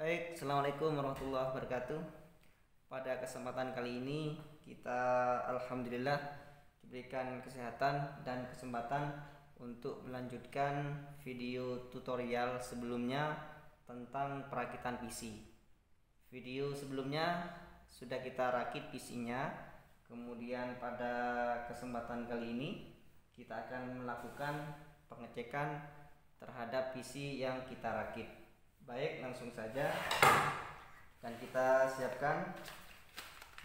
Baik, Assalamualaikum warahmatullahi wabarakatuh. Pada kesempatan kali ini kita alhamdulillah diberikan kesehatan dan kesempatan untuk melanjutkan video tutorial sebelumnya tentang perakitan PC. Video sebelumnya sudah kita rakit PC-nya. Kemudian pada kesempatan kali ini kita akan melakukan pengecekan terhadap PC yang kita rakit. Baik, langsung saja akan kita siapkan.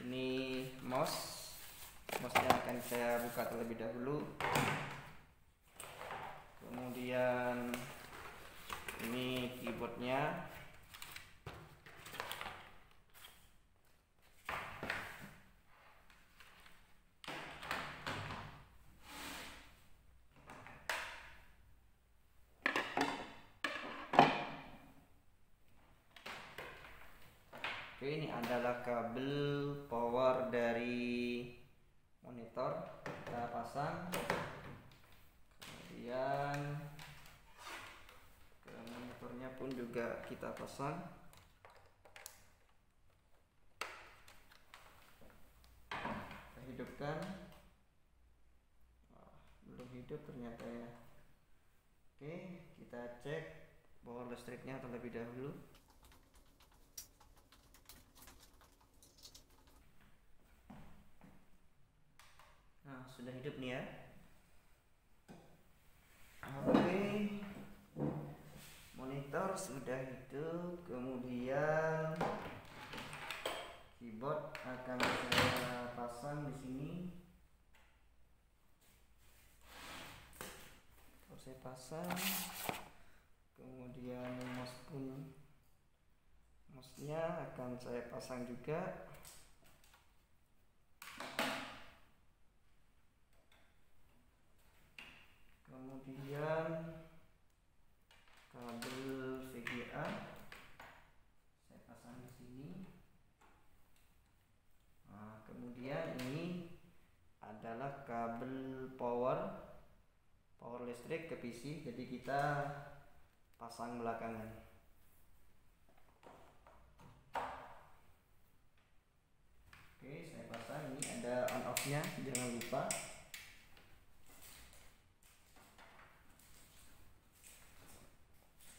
Ini mouse-nya akan saya buka terlebih dahulu. Kemudian ini keyboardnya. Oke, ini adalah kabel power dari monitor, kita pasang. Kemudian ke monitornya pun juga kita pasang. Kita hidupkan. Belum hidup ternyata ya. Oke, kita cek power listriknya terlebih dahulu. Nah, sudah hidup nih ya. Oke, monitor sudah hidup. Kemudian keyboard akan saya pasang di sini. Saya pasang. Kemudian mouse-nya akan saya pasang juga. Kemudian kabel VGA saya pasang di sini. Nah, kemudian ini adalah kabel power listrik ke PC, jadi kita pasang belakangan. Oke, saya pasang. Ini ada on off nya, jangan lupa.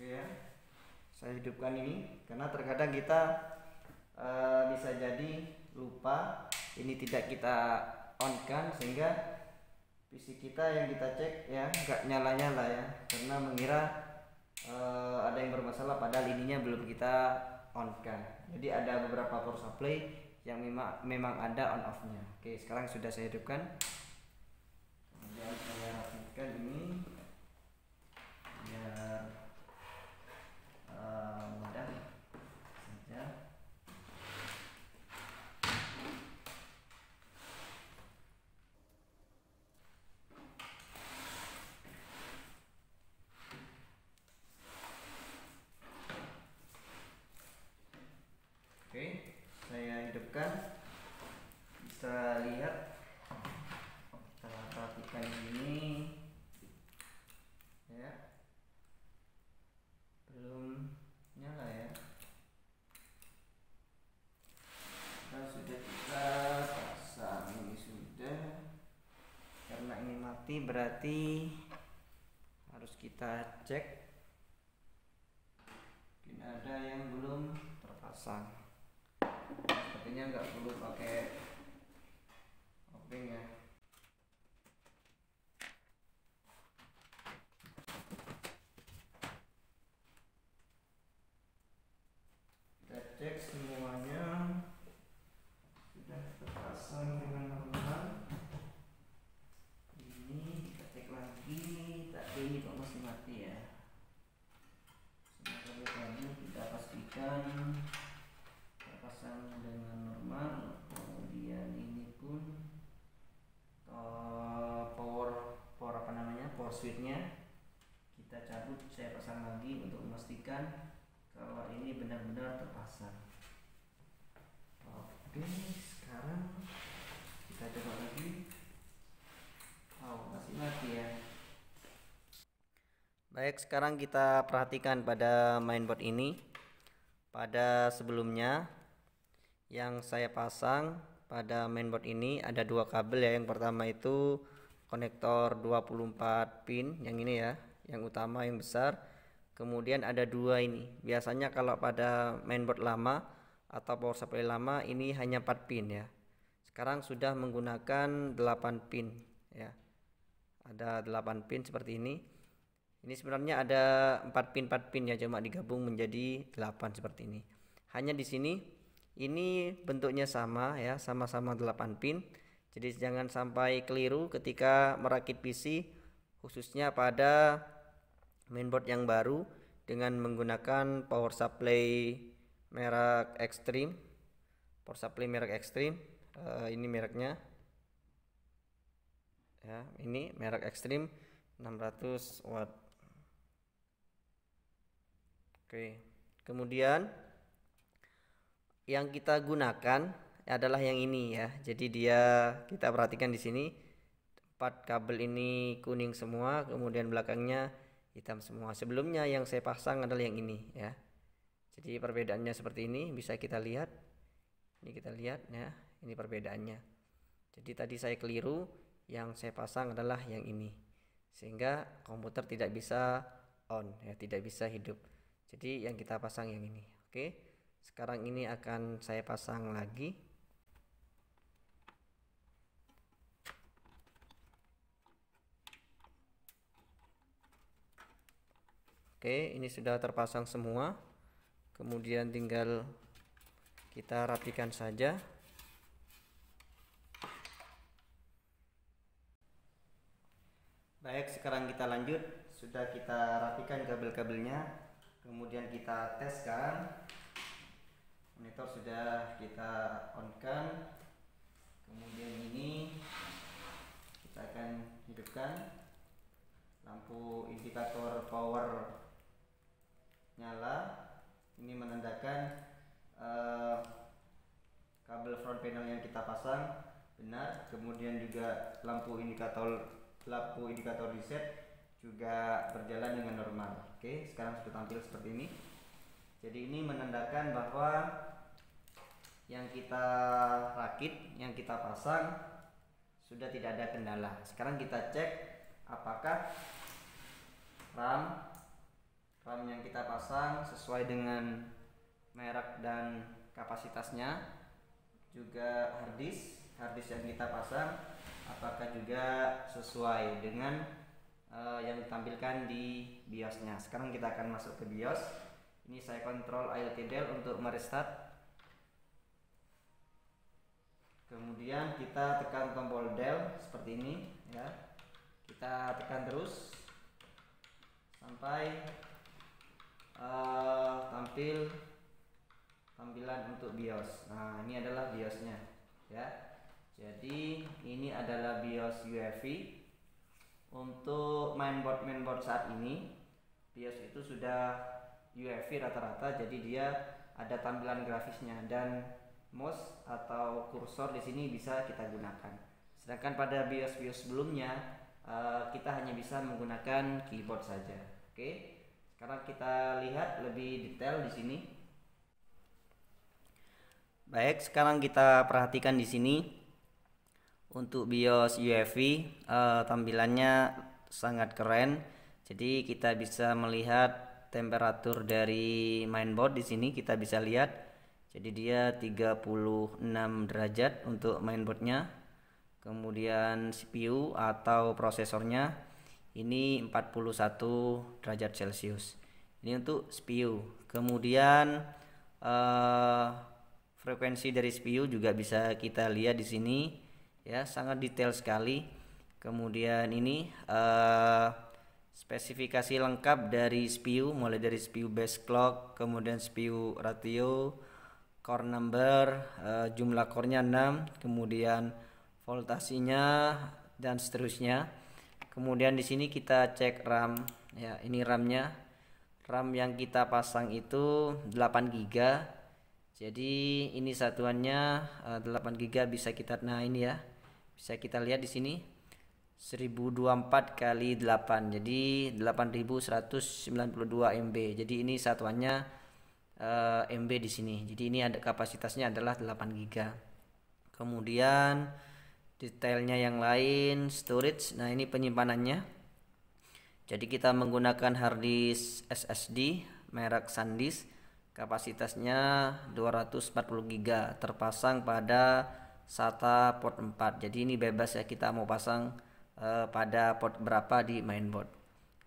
Ya, saya hidupkan ini karena terkadang kita bisa jadi lupa, ini tidak kita on kan, sehingga PC kita yang kita cek ya nggak nyala-nyala ya, karena mengira ada yang bermasalah padahal ininya belum kita on kan. Jadi ada beberapa power supply yang memang ada on off nya. Oke, sekarang sudah saya hidupkan. Kemudian saya rapikan ini biar mudah saja. Oke, saya hidupkan. Bisa lihat, kita perhatikan ini ya, belum nyala ya. Nah, sudah kita pasang, ini sudah. Karena ini mati berarti harus kita cek. Mungkin ada yang belum terpasang. Sepertinya nggak perlu pakai obeng ya. Kita cek semuanya sudah terpasang dengan normal. Ini kita cek lagi, tapi ini kok masih mati ya. Semoga tadi kita pastikan terpasang dengan normal. Kemudian ini pun power switch-nya kita cabut, saya pasang lagi untuk memastikan kalau ini benar-benar terpasang. Oke, sekarang kita coba lagi. Oh, masih mati ya. Baik, sekarang kita perhatikan pada mainboard ini. pada sebelumnya yang saya pasang pada mainboard ini ada dua kabel ya. Yang pertama itu konektor 24 pin yang ini ya, yang utama yang besar. Kemudian ada dua ini. Biasanya kalau pada mainboard lama atau power supply lama ini hanya 4 pin ya. Sekarang sudah menggunakan 8 pin ya. Ada 8 pin seperti ini. Ini sebenarnya ada 4 pin ya, cuma digabung menjadi 8 seperti ini. Hanya di sini ini bentuknya sama ya, sama-sama 8 pin. Jadi jangan sampai keliru ketika merakit PC, khususnya pada mainboard yang baru dengan menggunakan power supply merek Extreme. Power supply merek Extreme, ini mereknya. Ya, ini merek Extreme 600 watt. Oke. Kemudian yang kita gunakan adalah yang ini ya. Jadi kita perhatikan di sini 4 kabel ini kuning semua, kemudian belakangnya hitam semua. Sebelumnya yang saya pasang adalah yang ini ya. Jadi perbedaannya seperti ini, bisa kita lihat. Ini kita lihat ya, ini perbedaannya. Jadi tadi saya keliru, yang saya pasang adalah yang ini. Sehingga komputer tidak bisa on ya, tidak bisa hidup. Jadi yang kita pasang yang ini. Oke. Sekarang ini akan saya pasang lagi. Oke, ini sudah terpasang semua. Kemudian tinggal kita rapikan saja. Baik, sekarang kita lanjut. Sudah kita rapikan kabel-kabelnya. Kemudian kita teskan. Monitor sudah kita on-kan. Kemudian ini kita akan hidupkan. Lampu indikator power nyala. Ini menandakan kabel front panel yang kita pasang benar. Kemudian juga lampu indikator reset juga berjalan dengan normal. Oke, sekarang sudah tampil seperti ini. Jadi ini menandakan bahwa yang kita rakit, yang kita pasang sudah tidak ada kendala. Sekarang kita cek apakah RAM yang kita pasang sesuai dengan merek dan kapasitasnya. Juga hard disk yang kita pasang apakah juga sesuai dengan yang ditampilkan di BIOS-nya. Sekarang kita akan masuk ke BIOS. Ini saya kontrol IoT Del untuk merestart. Kemudian kita tekan tombol Del seperti ini ya. Kita tekan terus sampai tampilan untuk BIOS. Nah, ini adalah BIOS-nya ya. Jadi ini adalah BIOS UEFI. Untuk mainboard saat ini BIOS itu sudah UEFI rata-rata, jadi dia ada tampilan grafisnya dan mouse atau kursor di sini bisa kita gunakan. Sedangkan pada BIOS sebelumnya kita hanya bisa menggunakan keyboard saja. Oke. Sekarang kita lihat lebih detail di sini. Baik, sekarang kita perhatikan di sini. Untuk BIOS UEFI tampilannya sangat keren. Jadi kita bisa melihat temperatur dari mainboard di sini kita bisa lihat. Jadi dia 36 derajat untuk mainboardnya. Kemudian CPU atau prosesornya ini 41 derajat Celcius. Ini untuk CPU. Kemudian frekuensi dari CPU juga bisa kita lihat di sini. Ya, sangat detail sekali. Kemudian ini spesifikasi lengkap dari CPU, mulai dari CPU base clock, kemudian CPU ratio, core number, jumlah core-nya 6, kemudian voltasenya dan seterusnya. Kemudian di sini kita cek RAM. Ya, ini RAM-nya. RAM yang kita pasang itu 8 GB. Jadi ini satuannya 8 GB bisa kita, nah ini ya. Bisa kita lihat di sini 1024 kali 8, jadi 8192 MB. Jadi ini satuannya MB di sini. Jadi ini ada kapasitasnya adalah 8 GB. Kemudian detailnya yang lain, storage. Nah, ini penyimpanannya. Jadi kita menggunakan harddisk SSD merek SanDisk, kapasitasnya 240 GB, terpasang pada SATA port 4. Jadi ini bebas ya, kita mau pasang pada port berapa di mainboard.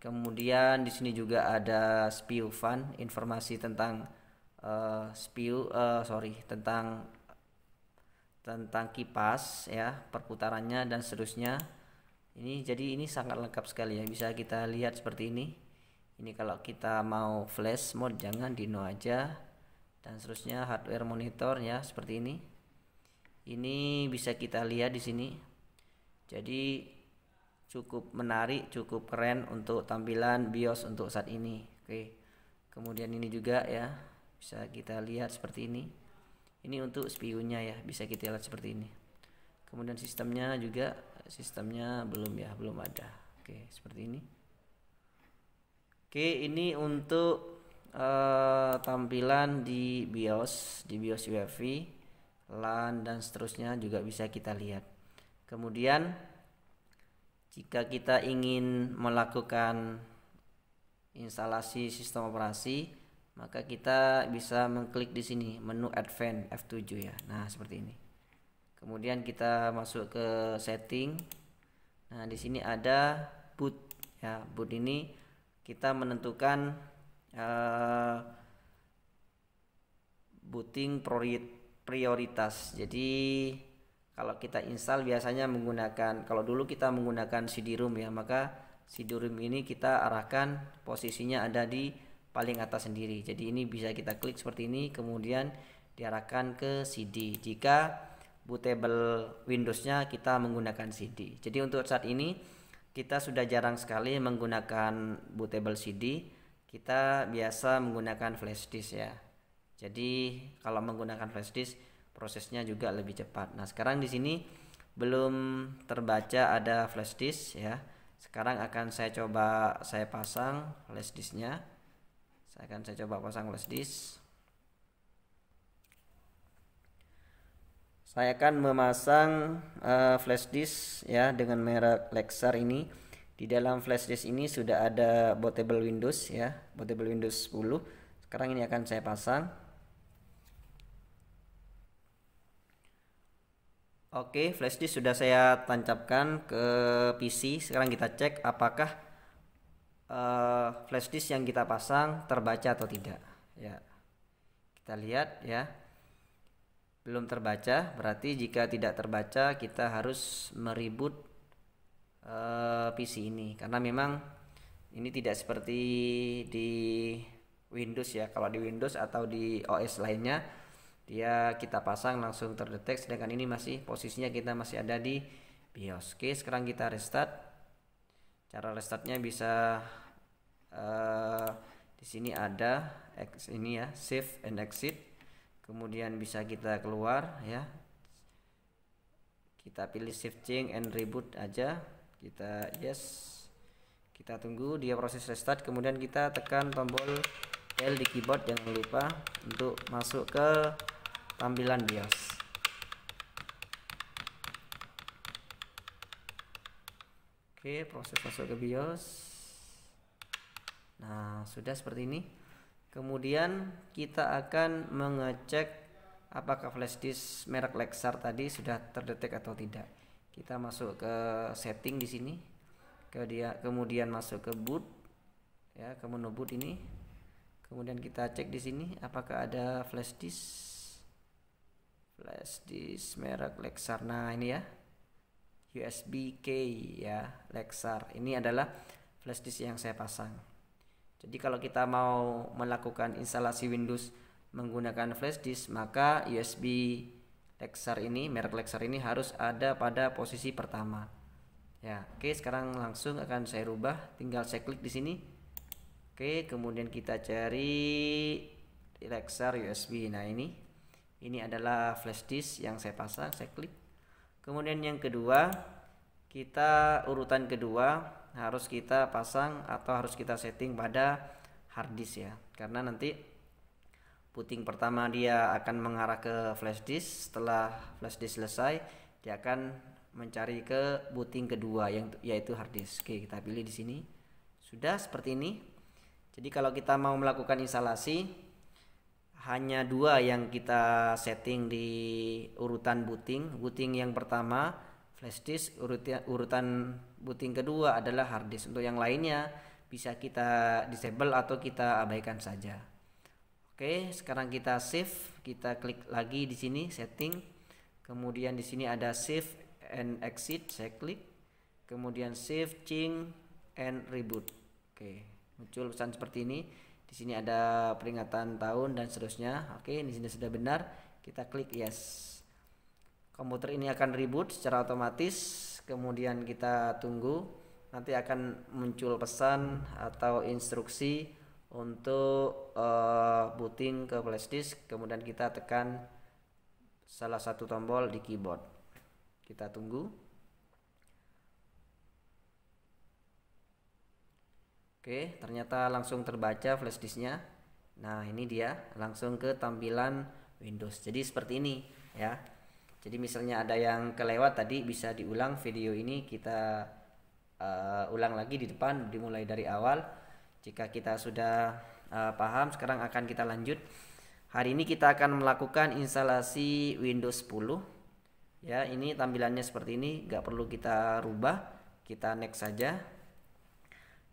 Kemudian di sini juga ada SPIU fan, informasi tentang tentang kipas ya, perputarannya dan seterusnya. Jadi ini sangat lengkap sekali ya, bisa kita lihat seperti ini. Ini kalau kita mau flash mode jangan di no aja, dan seterusnya. Hardware monitor ya seperti ini. Ini bisa kita lihat di sini. Jadi cukup menarik, cukup keren untuk tampilan BIOS untuk saat ini. Oke. Kemudian ini juga ya, bisa kita lihat seperti ini. Ini untuk SPIU-nya ya, bisa kita lihat seperti ini. Kemudian sistemnya juga, sistemnya belum ada. Oke, seperti ini. Oke, ini untuk tampilan di BIOS UEFI, LAN dan seterusnya juga bisa kita lihat. Kemudian jika kita ingin melakukan instalasi sistem operasi, maka kita bisa mengklik di sini menu Advanced F7 ya. Nah, seperti ini. Kemudian kita masuk ke setting. Nah, di sini ada boot ya. Boot ini kita menentukan booting prioritas. Jadi kalau kita install biasanya menggunakan, kalau dulu kita menggunakan CD-ROM ya, maka CD-ROM ini kita arahkan posisinya ada di paling atas sendiri. Jadi ini bisa kita klik seperti ini, kemudian diarahkan ke CD. Jika bootable Windows-nya kita menggunakan CD. Jadi untuk saat ini kita sudah jarang sekali menggunakan bootable CD. Kita biasa menggunakan flash disk ya. Jadi kalau menggunakan flash disk prosesnya juga lebih cepat. Nah, sekarang di sini belum terbaca ada flash disk ya. Sekarang akan saya coba pasang flash disknya. Saya coba pasang flash disk. Saya akan memasang flash disk ya dengan merek Lexar ini. Di dalam flash disk ini sudah ada bootable Windows ya, bootable Windows 10. Sekarang ini akan saya pasang. Oke, flash disk sudah saya tancapkan ke PC. Sekarang kita cek apakah flash disk yang kita pasang terbaca atau tidak ya. Kita lihat ya, belum terbaca. Berarti jika tidak terbaca kita harus mereboot PC ini, karena memang ini tidak seperti di Windows ya. Kalau di Windows atau di OS lainnya dia kita pasang langsung terdetek, sedangkan ini masih posisinya kita masih ada di BIOS. Oke, sekarang kita restart. Cara restartnya bisa di sini ada ini ya, save and exit. Kemudian bisa kita keluar ya. Kita pilih save change and reboot aja. Kita yes. Kita tunggu dia proses restart, kemudian kita tekan tombol L di keyboard, jangan lupa untuk masuk ke tampilan BIOS. Oke, proses masuk ke BIOS. Nah, sudah seperti ini. Kemudian kita akan mengecek apakah flash disk merek Lexar tadi sudah terdetek atau tidak. Kita masuk ke setting di sini. Kemudian masuk ke boot ya, ke menu boot ini. Kemudian kita cek di sini apakah ada flash disk merek Lexar. Nah, ini ya, USB key ya, Lexar. Ini adalah flash disk yang saya pasang. Jadi kalau kita mau melakukan instalasi Windows menggunakan flash disk, maka USB Lexar ini, merek Lexar ini harus ada pada posisi pertama. Ya, oke, sekarang langsung akan saya rubah, tinggal saya klik di sini. Oke, kemudian kita cari Lexar USB. Nah, ini adalah flash disk yang saya pasang, saya klik. Kemudian yang kedua, urutan kedua harus kita pasang atau harus kita setting pada hard disk ya, karena nanti booting pertama dia akan mengarah ke flash disk. Setelah flash disk selesai, dia akan mencari ke booting kedua yaitu hard disk. Oke, kita pilih di sini. Sudah seperti ini. Jadi kalau kita mau melakukan instalasi, hanya dua yang kita setting di urutan booting. Booting yang pertama flash disk, urutan booting kedua adalah hard disk. Untuk yang lainnya bisa kita disable atau kita abaikan saja. Oke, sekarang kita save, kita klik lagi di sini setting. Kemudian di sini ada save and exit, saya klik. Kemudian save, change and reboot. Oke, muncul pesan seperti ini. Di sini ada peringatan tahun dan seterusnya. Oke, di sini sudah benar. Kita klik yes. Komputer ini akan reboot secara otomatis. Kemudian kita tunggu. Nanti akan muncul pesan atau instruksi untuk booting ke flash disk. Kemudian kita tekan salah satu tombol di keyboard. Kita tunggu. Oke, ternyata langsung terbaca flash disknya. Nah, ini dia langsung ke tampilan Windows. Jadi seperti ini ya. Jadi misalnya ada yang kelewat tadi, bisa diulang video ini, kita ulang lagi di depan, dimulai dari awal. Jika kita sudah paham, sekarang akan kita lanjut. Hari ini kita akan melakukan instalasi Windows 10. Ya, ini tampilannya seperti ini, nggak perlu kita rubah. Kita next saja.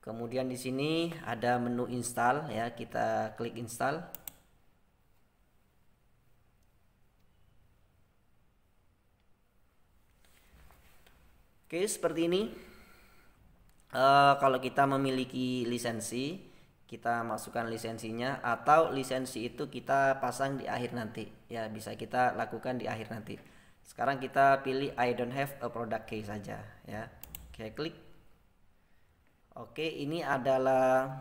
Kemudian di sini ada menu install ya, kita klik install. Oke, seperti ini. Kalau kita memiliki lisensi, kita masukkan lisensinya, atau lisensi itu kita pasang di akhir nanti ya, bisa kita lakukan di akhir nanti. Sekarang kita pilih I don't have a product key saja ya. Oke, klik. Oke, ini adalah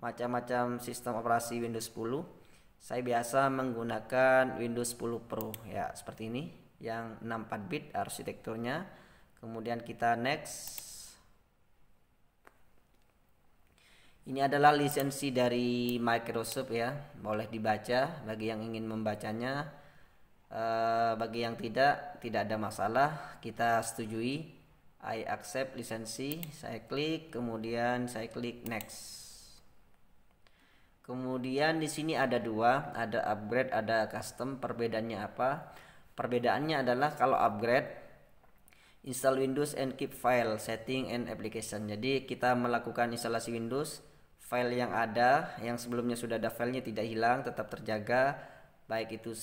macam-macam sistem operasi Windows 10. Saya biasa menggunakan Windows 10 Pro ya, seperti ini yang 64 bit arsitekturnya. Kemudian kita next. Ini adalah lisensi dari Microsoft ya, boleh dibaca bagi yang ingin membacanya. Bagi yang tidak ada masalah. Kita setujui, I accept lisensi, saya klik, kemudian saya klik next. Kemudian di sini ada dua, ada upgrade, ada custom. Perbedaannya apa? Perbedaannya adalah kalau upgrade, install Windows and keep file, setting and application. Jadi kita melakukan instalasi Windows, file yang ada, yang sebelumnya sudah ada filenya tidak hilang, tetap terjaga, baik itu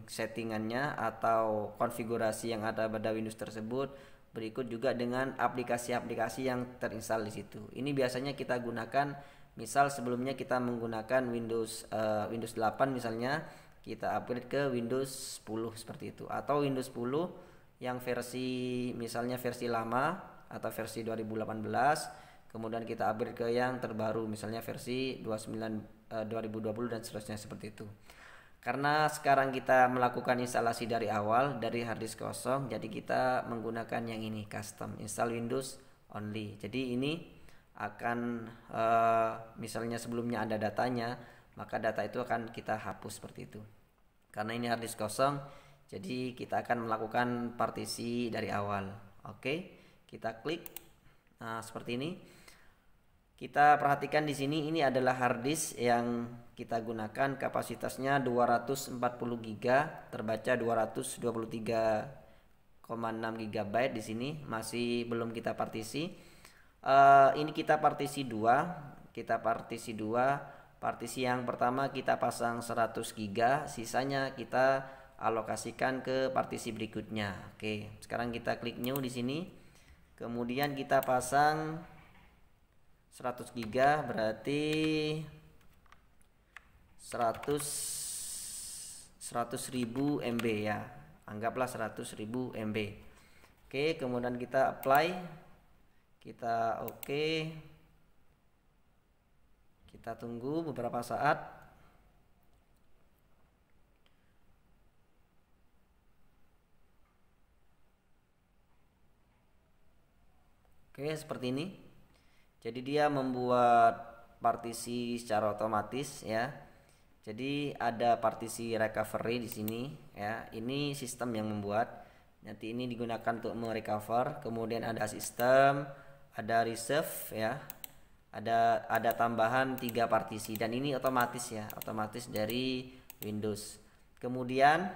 settingannya atau konfigurasi yang ada pada Windows tersebut. Berikut juga dengan aplikasi-aplikasi yang terinstall di situ. Ini biasanya kita gunakan, misal sebelumnya kita menggunakan Windows 8 misalnya, kita upgrade ke Windows 10 seperti itu, atau Windows 10 yang versi misalnya versi lama atau versi 2018. Kemudian kita upgrade ke yang terbaru, misalnya versi 2020 dan seterusnya seperti itu. Karena sekarang kita melakukan instalasi dari awal, dari harddisk kosong, jadi kita menggunakan yang ini, custom, install Windows only. Jadi ini akan misalnya sebelumnya ada datanya, maka data itu akan kita hapus seperti itu. Karena ini harddisk kosong, jadi kita akan melakukan partisi dari awal. Oke, kita klik. Nah, seperti ini. Kita perhatikan di sini, ini adalah harddisk yang kita gunakan, kapasitasnya 240 GB, terbaca 223,6 GB di sini, masih belum kita partisi. Ini kita partisi dua, partisi yang pertama kita pasang 100 GB, sisanya kita alokasikan ke partisi berikutnya. Oke, sekarang kita klik new di sini. Kemudian kita pasang 100 GB, berarti 100.000 MB ya. Anggaplah 100.000 MB. Oke, kemudian kita apply. Kita oke. Kita tunggu beberapa saat. Oke, seperti ini. Jadi dia membuat partisi secara otomatis ya. Jadi ada partisi recovery di sini ya. Ini sistem yang membuat. Nanti ini digunakan untuk merecover. Kemudian ada sistem, ada reserve ya. Ada tambahan 3 partisi dan ini otomatis ya, otomatis dari Windows. Kemudian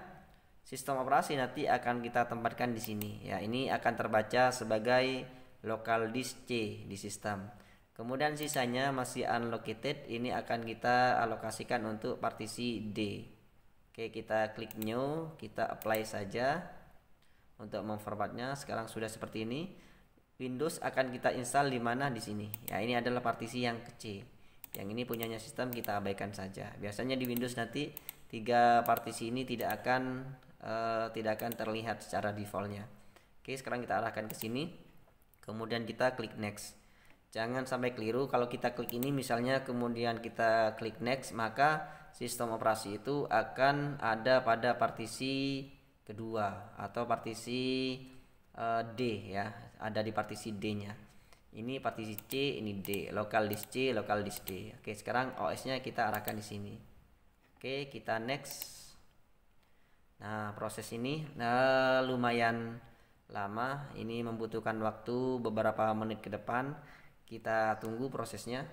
sistem operasi nanti akan kita tempatkan di sini ya. Ini akan terbaca sebagai local disk C di sistem. Kemudian sisanya masih unallocated, ini akan kita alokasikan untuk partisi D. Oke, kita klik new, kita apply saja untuk memformatnya. Sekarang sudah seperti ini. Windows akan kita install di mana di sini. Ya, ini adalah partisi yang kecil. Yang ini punyanya sistem, kita abaikan saja. Biasanya di Windows nanti 3 partisi ini tidak akan terlihat secara defaultnya. Oke, sekarang kita arahkan ke sini. Kemudian kita klik next. Jangan sampai keliru kalau kita klik ini misalnya kemudian kita klik next, maka sistem operasi itu akan ada pada partisi kedua atau partisi D ya, ada di partisi D-nya. Ini partisi C, ini D, local disk C, local disk D. Oke, sekarang OS-nya kita arahkan di sini. Oke, kita next. Nah, proses ini lumayan lama, ini membutuhkan waktu beberapa menit ke depan. Kita tunggu prosesnya.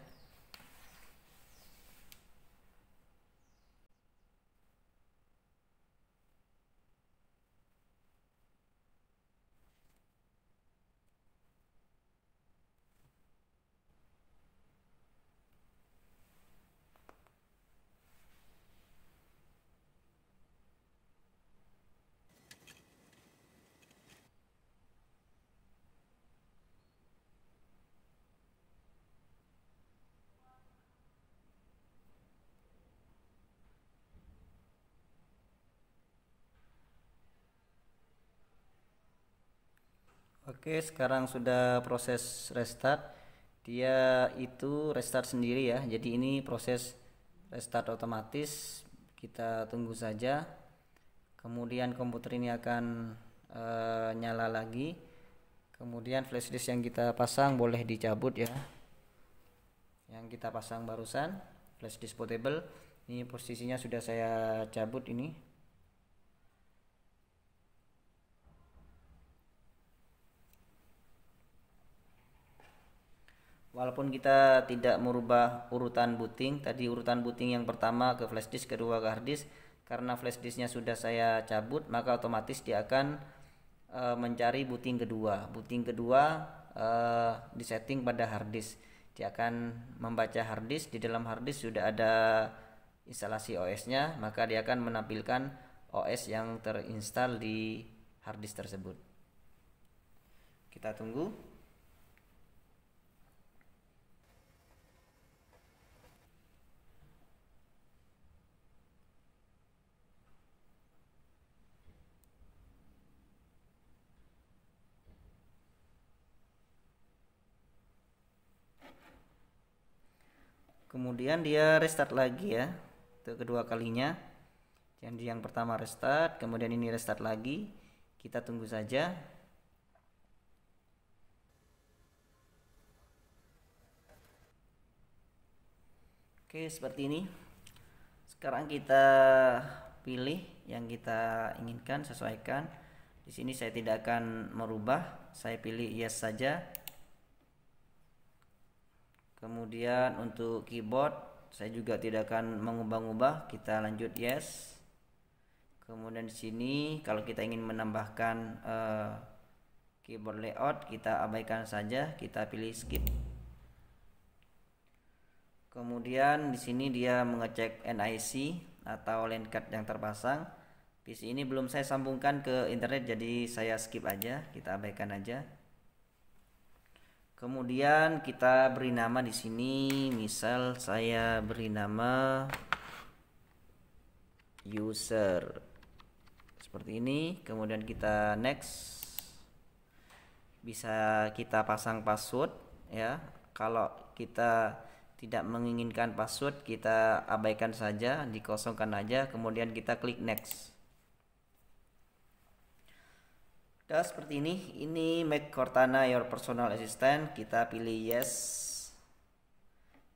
Oke, sekarang sudah proses restart. Dia itu restart sendiri ya. Jadi ini proses restart otomatis. Kita tunggu saja. Kemudian komputer ini akan nyala lagi. Kemudian flashdisk yang kita pasang boleh dicabut ya. Yang kita pasang barusan, flashdisk portable. Ini posisinya sudah saya cabut ini. Walaupun kita tidak merubah urutan booting, tadi urutan booting yang pertama ke flashdisk, kedua ke harddisk, karena flashdisknya sudah saya cabut, maka otomatis dia akan mencari booting kedua. Booting kedua disetting pada harddisk. Dia akan membaca harddisk, di dalam harddisk sudah ada instalasi OS-nya, maka dia akan menampilkan OS yang terinstall di harddisk tersebut. Kita tunggu. Kemudian dia restart lagi ya, untuk kedua kalinya. Jadi yang pertama restart, kemudian ini restart lagi. Kita tunggu saja. Oke, seperti ini. Sekarang kita pilih yang kita inginkan, sesuaikan. Di sini saya tidak akan merubah, saya pilih yes saja. Kemudian untuk keyboard saya juga tidak akan mengubah-ubah, kita lanjut yes. Kemudian di sini kalau kita ingin menambahkan keyboard layout, kita abaikan saja, kita pilih skip. Kemudian di sini dia mengecek NIC atau LAN card yang terpasang. PC ini belum saya sambungkan ke internet, jadi saya skip aja, kita abaikan aja. Kemudian kita beri nama di sini, misal saya beri nama user seperti ini. Kemudian kita next. Bisa kita pasang password ya. Kalau kita tidak menginginkan password, kita abaikan saja, dikosongkan aja. Kemudian kita klik next. Seperti ini make Cortana your personal assistant, kita pilih yes.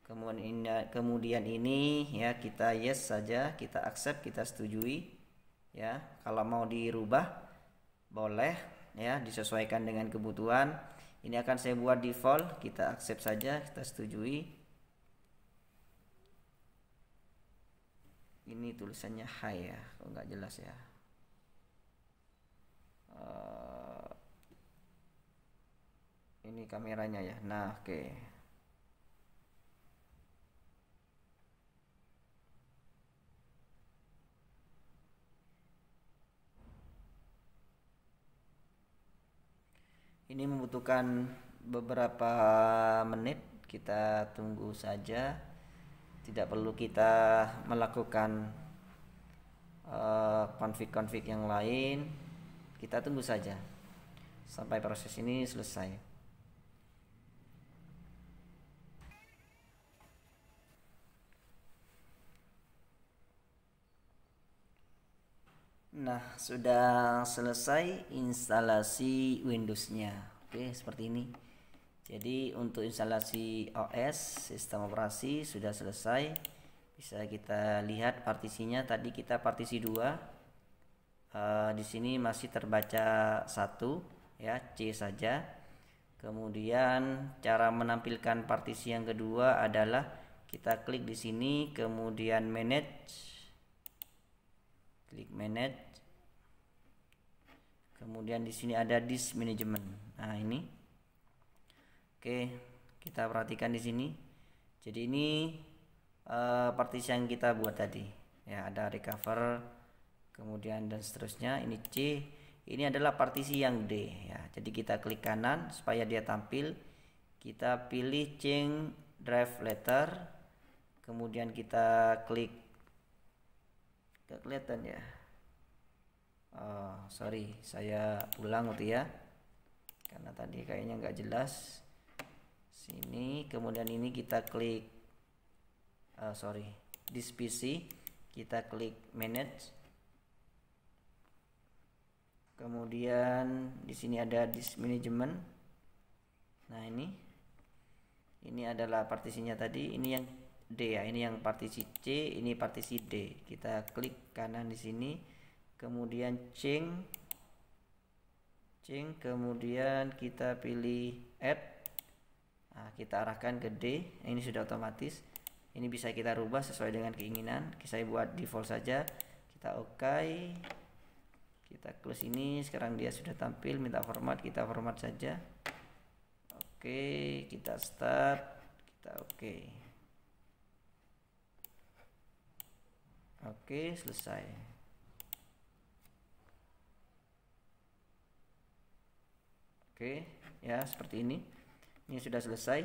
Kemudian ini ya kita yes saja, kita accept, kita setujui ya. Kalau mau dirubah boleh ya, disesuaikan dengan kebutuhan. Ini akan saya buat default, kita accept saja, kita setujui. Ini tulisannya hi ya, kok nggak jelas ya. Ini kameranya ya. Nah, oke. Ini membutuhkan beberapa menit, kita tunggu saja. Tidak perlu kita melakukan config-config yang lain. Kita tunggu saja sampai proses ini selesai. Nah, sudah selesai instalasi Windows-nya. Oke, seperti ini. Jadi untuk instalasi OS, sistem operasi sudah selesai. Bisa kita lihat partisinya. Tadi kita partisi 2. Di sini masih terbaca 1 ya, C saja. Kemudian cara menampilkan partisi yang kedua adalah kita klik di sini, kemudian manage. Klik manage. Kemudian di sini ada disk management. Nah, ini. Oke, kita perhatikan di sini. Jadi ini partisi yang kita buat tadi. Ya, ada recover, kemudian dan seterusnya. Ini C. Ini adalah partisi yang D ya. Jadi kita klik kanan supaya dia tampil. Kita pilih change drive letter. Kemudian kita klik. Gak kelihatan ya. Sorry, saya ulang gitu ya, karena tadi kayaknya nggak jelas. Sini, kemudian ini kita klik this PC, kita klik manage. Kemudian di sini ada disk management. Nah, ini adalah partisinya tadi. Ini yang D ya, ini yang partisi C, ini partisi D. Kita klik kanan di sini. Kemudian change, kemudian kita pilih add. Nah, kita arahkan ke D. Ini sudah otomatis. Ini bisa kita rubah sesuai dengan keinginan. Saya buat default saja. Kita OK. Kita close ini. Sekarang dia sudah tampil. Minta format, kita format saja. Oke, kita start. Kita OK. Oke, selesai. Oke, ya seperti ini. Ini sudah selesai.